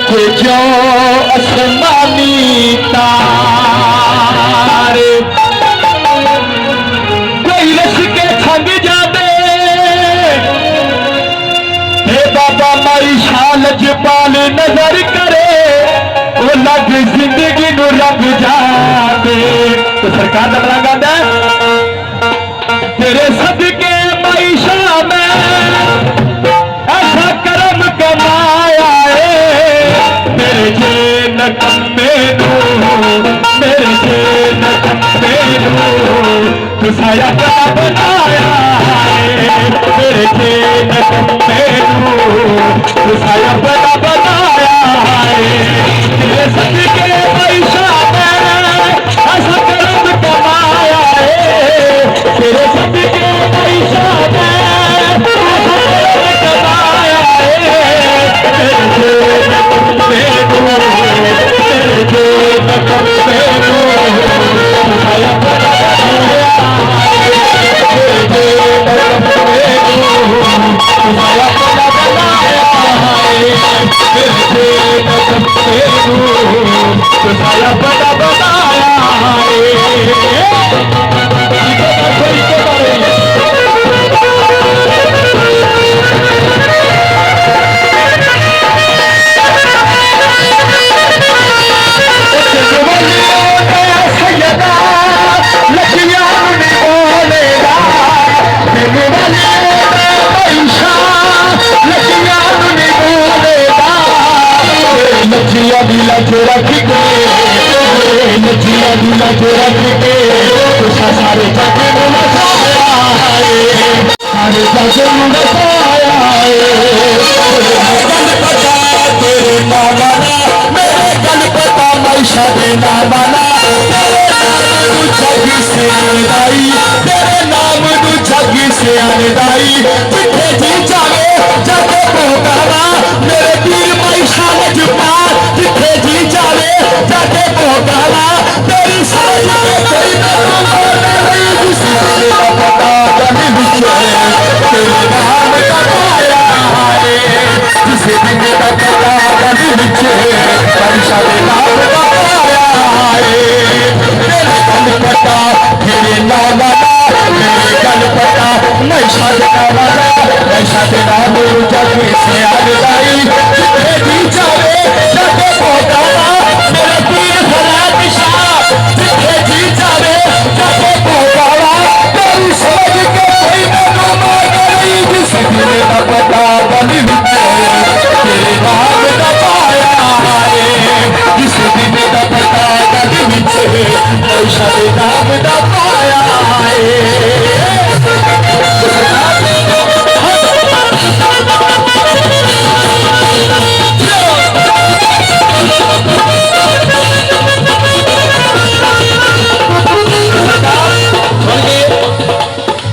के जो आसमानी तारे कोई रस के थक जाते हे बाबा माई शाल जपाल नजर करे वो लग जिंदगी नू रब जाते। तो सरकार का बड़ा गाता है तेरे सदके माई शाह में ऐसा करम कमाया है मेरे जे नकम्मे नू मेरे जे नकम्मे नू तू साया बड़ा बनाया है मेरे जे नकम्मे नू तू साया बड़ा बनाया है तेरे सदके माई शाह में ऐसा करम कमाया है तेरे सदके माई शाह में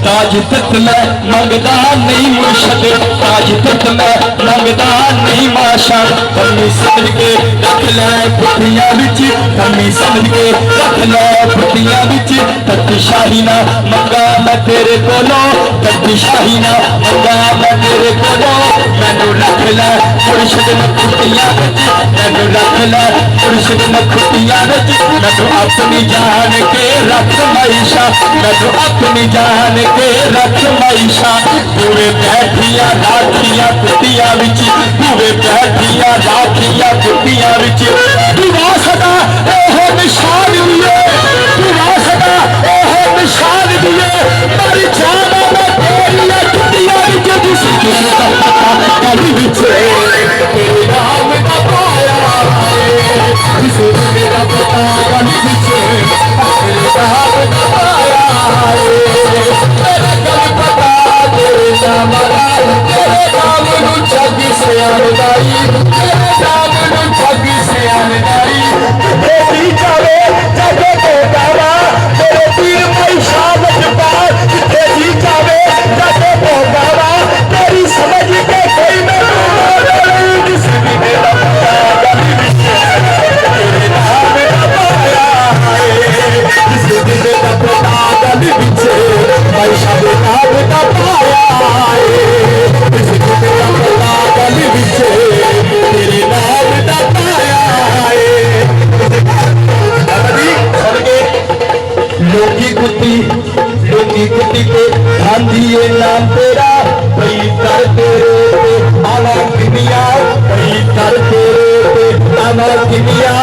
ताज तक मैं मंगदा नहीं मुर्शद ताज तक मैं मंगदा नहीं माशा कमी समझ के रख ले पुठिया विच कमी समझ के रख ले पुठिया विच तत्ती शाही ना मंगा मैं तेरे कोलों तत्ती शाही ना मंगा मैं तेरे कोलों मैनू रख ले मुर्शद ने पुठिया विच मैनू रख ले मुर्शद ने पुठिया विच मैनू अपनी जान के रख माईशा मैनू अपनी जान के रख माईशा पूरे बैठिया राखिया कुटिया विच पूरे बैठिया राखिया कुटिया विच दुआ सदा ओहो निशान दिए दुआ सदा ओहो निशान दिए मर जाना मैं तेरिया कुटिया विच जिसकी कली विच तेरे नाम दा पाया जिसे मेरा पता कली विच तेरे नाम दा पाया तेरे नाम नू जगी से आनदाई तेरे नाम नू जगी से आनदाई बेटी जावे जगे तो गावा तेरे पीर माई शाह जपाल तेरी जावे जगे तो गावा तेरी समझ के कोई मैनू जिसकी मेरा पता गली विच तेरे नाम दा पाया जिसकी मेरा पता गली विच माई शाह दे नाम दा पाया तेरे नाम दा किनिया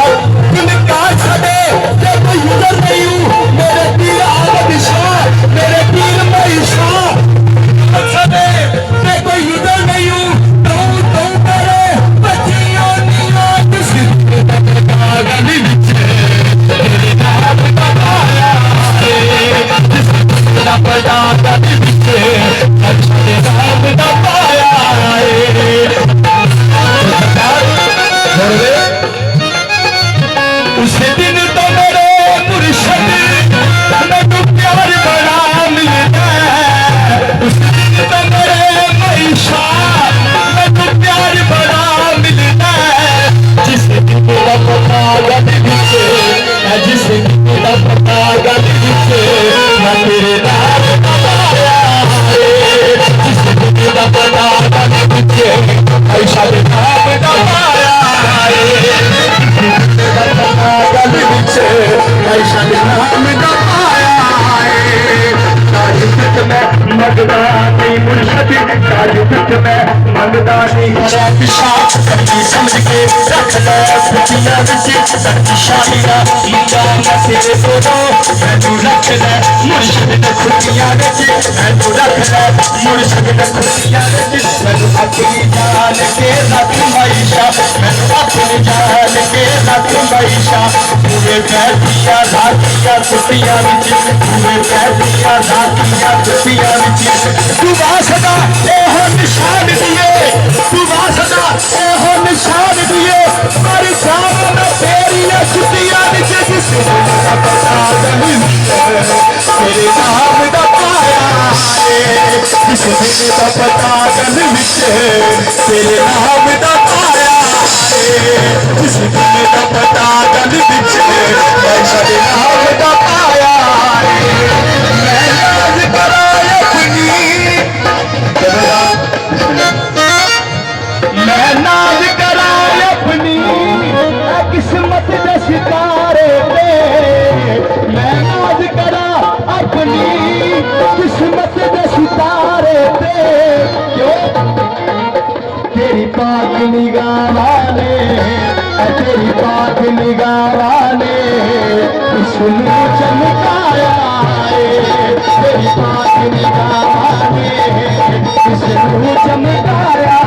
किनका छड़े ते कोई उधर नहीं हूँ मेरे पीर आमद शाह मेरे पीर मई शाह छड़े ते कोई उधर नहीं हूँ तो करे बच्चियों नीला किसी गली बिच तेरे नाम का पाया जिसका पता गली बिच तेरे नाम का पाया उस दिन तो मेरे मुर्शद मैं तो प्यार बड़ा मिलता उस दिन तो मेरे मईशा मैं तो प्यार बड़ा मिलता जिस दिन का पता गली बिच जिस दिन का पता गली बिच मैं तेरे नाम का पाया जिस दिन का पता गली बिच ऐसा नाम का पाया गली बिच ऐसा नाम का पाया में मंगदा नहीं मुर्शद काजुत में मंगदा नहीं है पिशाच सच्ची समझ के रख ले खुशियां विच सच्ची शादियां मुंडा मैं तेरे दोनों मैनू रख ले मुर्शद ने खुशियां विच मैनू रख ले मुर्शद ने खुशियां विच मैनू अपनी जान के रख मईशा मैनू अपनी जान के रख मईशा पूरे कैदियां रातियां खुशियां विच पूरे कैदियां रातियां खुशियां विच तू वासदा एहो निशान दिए तू वासदा एहो निशान दिए पर जावा मैं तेरी छुट्टियां विच जिस का पता नहीं तेरे नाम दा पाया जिस दिन का पता गल विच तेरे नाम दा पाया जिस दिन का पता गल विच तेरे नाम दा पाया मैं नाज करा अपनी मैं नाज करा अपनी किस्मत दे सितारे पे मैं नाज करा अपनी किस्मत दे सितारे पे क्यों तेरी पाक निगाह ने तेरी पाक निगाह ने इसने चमकाया तेरी पाक निगाह ने इसने चमकाया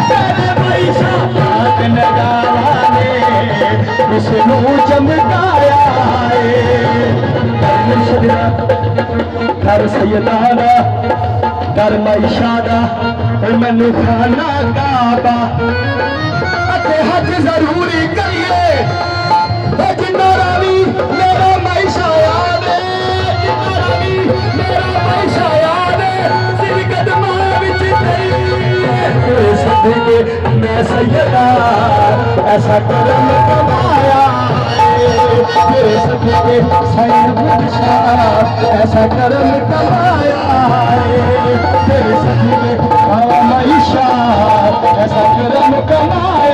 तेरे मईशा पाक निगाह ने इसने चमकाया घर सैयदाना घर मईशा दा मैनू खाना काबा हज जरूरी करिए जिन्ना रावी मेरा मईशा याद जिन्ना रावी मेरा मईशा याद सिर कदमा विच तेरे सदके मैं सैयदा ऐसा करम कमाया तेरे सदके सैयद शाह ऐसा करम कमाया तेरे सदके मईशा ऐसा करम कमाया